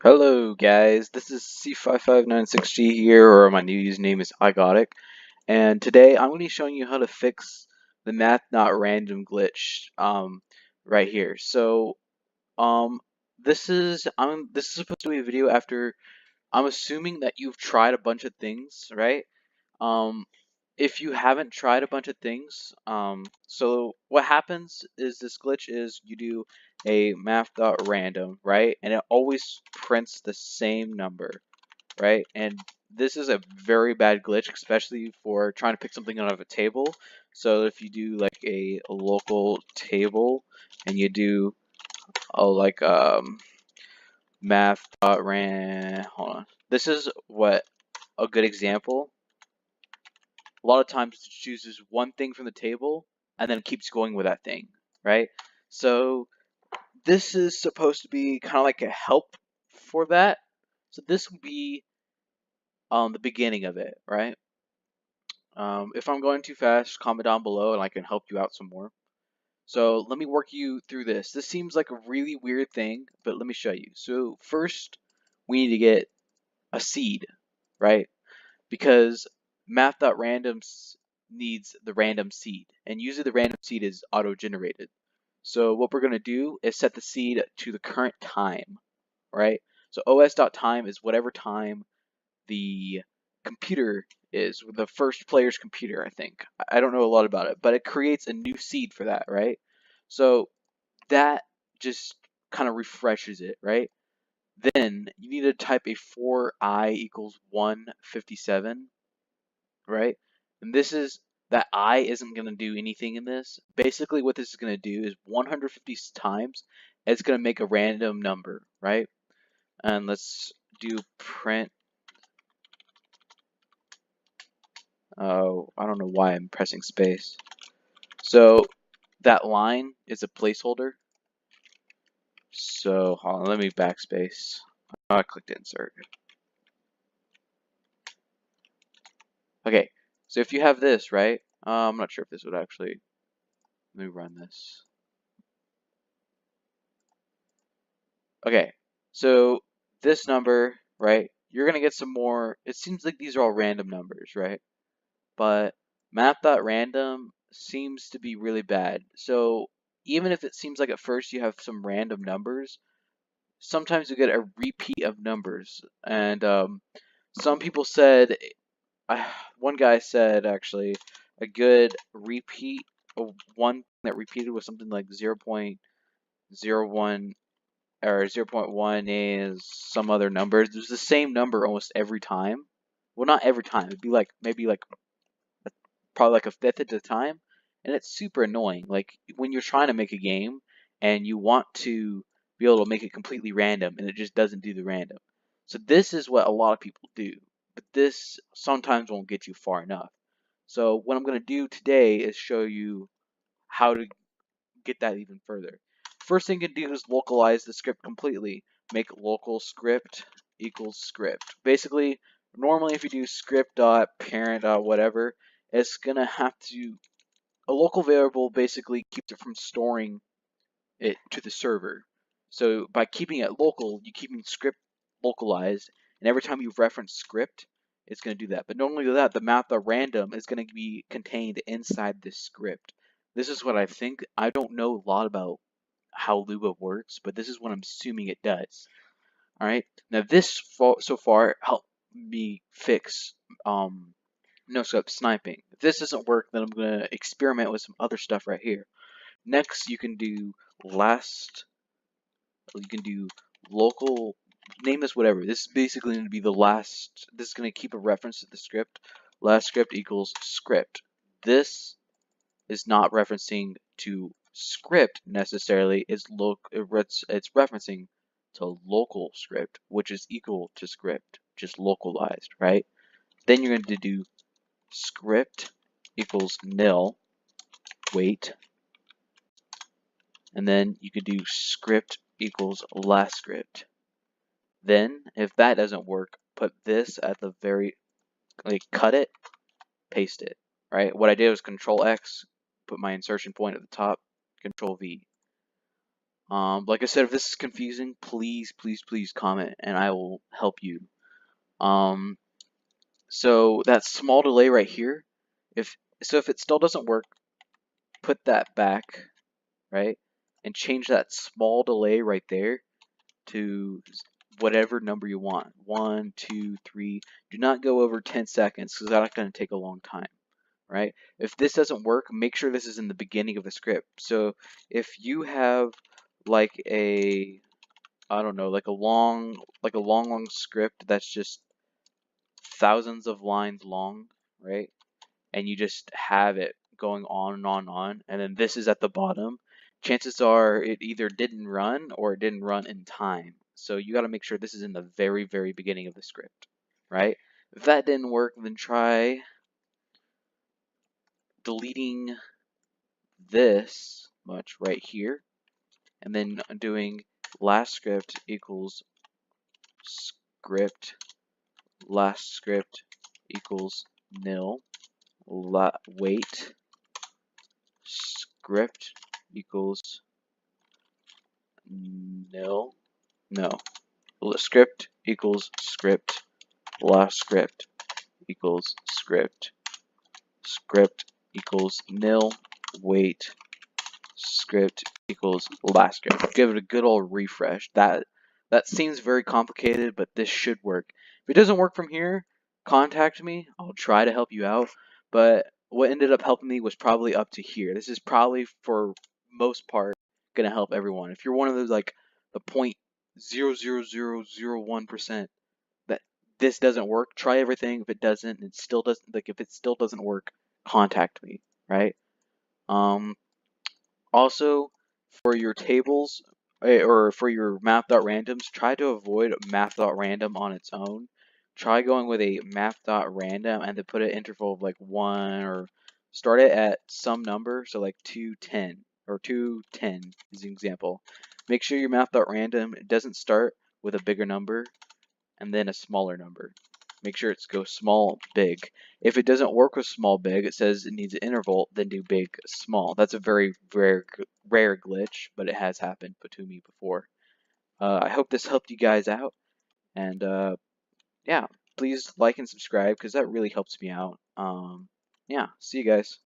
Hello guys, this is C5596G here, or my new username is iGottic, and today I'm going to be showing you how to fix the math.random glitch right here. So this is supposed to be a video after I'm assuming that you've tried a bunch of things, right? Um, if you haven't tried a bunch of things, so what happens is this glitch is you do a math.random, right? And it always prints the same number, right? And this is a very bad glitch, especially for trying to pick something out of a table. So if you do like a local table and you do math.ran, hold on. This is what a good example. A lot of times it chooses one thing from the table and then keeps going with that thing, right? So this is supposed to be kind of like a help for that. So this would be the beginning of it, right? If I'm going too fast, comment down below and I can help you out some more. So let me work you through this. This seems like a really weird thing, but let me show you. So first, we need to get a seed, right? Because math.random needs the random seed, and usually the random seed is auto-generated. So what we're going to do is set the seed to the current time, right? So os.time is whatever time the computer is, the first player's computer, I think. I don't know a lot about it, but it creates a new seed for that, right? So that just kind of refreshes it, right? Then you need to type a 4i equals 157, right? And this is that I isn't going to do anything in this. Basically what this is going to do is 150 times it's going to make a random number, right? And let's do print. Oh, I don't know why I'm pressing space. So that line is a placeholder. So hold on, let me backspace. I clicked insert. Okay, so if you have this, right? I'm not sure if this would actually, let me run this. Okay, so this number, right? You're gonna get some more. It seems like these are all random numbers, right? But math.random seems to be really bad. So even if it seems like at first you have some random numbers, sometimes you get a repeat of numbers. And some people said, one guy said actually, a good repeat of one that repeated was something like 0.01 or 0.1 is some other number. There's the same number almost every time. Well, not every time. It'd be like maybe like probably like a fifth at a time, and it's super annoying. Like when you're trying to make a game and you want to be able to make it completely random, and it just doesn't do the random. So this is what a lot of people do, but this sometimes won't get you far enough. So what I'm going to do today is show you how to get that even further. First thing you can do is localize the script completely. Make local script equals script. Basically, normally if you do script dot parent dot whatever, it's gonna have to, a local variable basically keeps it from storing it to the server. So by keeping it local, you keeping script localized, and every time you reference script, it's going to do that. But not only that, the math.random is going to be contained inside this script. This is what I think. I don't know a lot about how Luba works, but this is what I'm assuming it does. All right. Now this so far helped me fix no scope sniping. If this doesn't work, then I'm going to experiment with some other stuff right here. Next, you can do local, name this whatever. This is basically going to be the last, this is going to keep a reference to the script. Last script equals script. This is not referencing to script necessarily, it's referencing to local script, which is equal to script, just localized, right? Then you're going to do script equals nil, wait, and then you could do script equals last script. Then, if that doesn't work, put this at the very, like, cut it, paste it, right? What I did was Control X, put my insertion point at the top, Control V. Like I said, if this is confusing, please, please, please comment and I will help you. So that small delay right here, if it still doesn't work, put that back, right? And change that small delay right there to whatever number you want. 1, 2, 3. Do not go over 10 seconds because that's going to take a long time, right? If this doesn't work, make sure this is in the beginning of the script. So if you have like a, I don't know, like a long script that's just thousands of lines long, right? And you just have it going on and on and on, and then this is at the bottom, chances are it either didn't run or it didn't run in time. So you got to make sure this is in the very, very beginning of the script, right? If that didn't work, then try deleting this much right here, and then doing last script equals script, last script equals nil, wait, script equals nil, no, script equals script, last script equals script, script equals nil, wait, script equals last script. Give it a good old refresh. That seems very complicated, but this should work. If it doesn't work from here, contact me. I'll try to help you out. But what ended up helping me was probably up to here. This is probably for most part gonna help everyone. If you're one of those like the 0.00001% that this doesn't work, try everything. If it doesn't, it still doesn't, like if it still doesn't work, contact me, right? Also, for your tables or for your math.randoms, try to avoid math.random on its own. Try going with a math.random and then put an interval of like 1 or start it at some number, so like 210 or 210 is an example. Make sure your math.random doesn't start with a bigger number and then a smaller number. Make sure it's go small, big. If it doesn't work with small, big, it says it needs an interval, then do big, small. That's a very rare glitch, but it has happened to me before. I hope this helped you guys out, and yeah, please like and subscribe because that really helps me out. Yeah, see you guys.